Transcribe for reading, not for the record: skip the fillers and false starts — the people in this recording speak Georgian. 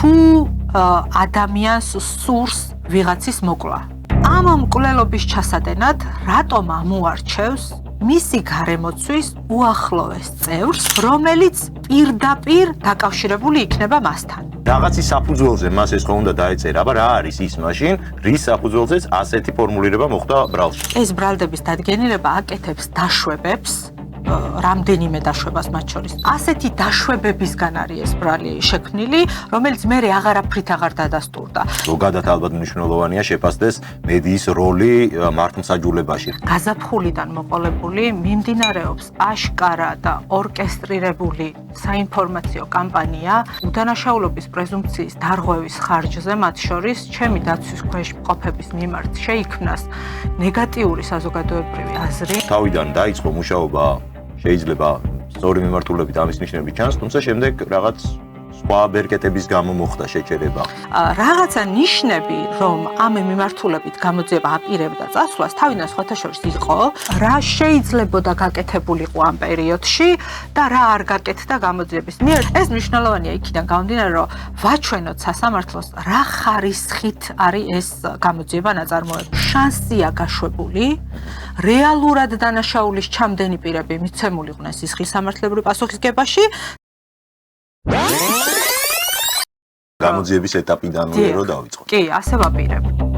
თუ ადამიანს სურს ვიღაცის მოკლა. ამ მკვლელობის ჩასადენად რატომ ამოარჩევს მისი გარემოცვის უახლოეს წევრს, რომელიც პირდაპირ დაკავშირებული იქნება მასთან. Რაღაცის საფუძველზე მას ეს ხო უნდა დაეწერა, აბა რა არის ის მაშინ, რის საფუძველზეც ასეთი ფორმულირება მოხდა ბრალში. ეს ბრალდების დადგენილება აკეთებს დაშვებებს, რამდენიმე დაშვებას მათ შორის. ასეთი დაშვებებისგან არის ეს ბრალი შექმნილი, რომელიც მე აღარაფრით აღარ დადასტურდა. ზოგადად ალბათ მნიშვნელოვანია შეფასდეს მედიის როლი მართლმსაჯულებაში. გაზაფხულიდან მოყოლებული მიმდინარეობს აშკარა და ორკესტრირებული საინფორმაციო კამპანია უდანაშაულობის პრეზუმპციის დარღვევის ხარჯზე, მათ შორის ჩემი დაცვის ქვეშ მყოფების მიმართ შეიქმნას ნეგატიური საზოგადოებრივი აზრი. თავიდან დაიწყო მუშაობა შეიძლება სწორი მიმართულებით ამის ნიშნები ჩანს, თუმცა შემდეგ რაღაც სხვა ბერკეტების გამო მოხდა შეჩერება. რაღაცა ნიშნები, რომ ამ მიმართულებით გამოძიება აპირებდა წასვლას, თავიდან სხვათა შორის იყო, რა შეიძლებოდა გაკეთებულიყო ამ პერიოდში და რა არ გაკეთდა გამოძიების მიერ. ეს მნიშვნელოვანია იქიდან გამომდინარე, რომ ვაჩვენოთ სასამართლოს, რა ხარისხით არის ეს გამოძიება ნაწარმოებული. შანსია გაშვებული, რეალურად დანაშაულის ჩამდენი პირები მიცემულიყვნენ სისხლის სამართლებრივ პასუხისგებაში. გამოძიების ეტაპიდანვე რო დავიწყო. კი, ასე ვაპირებ.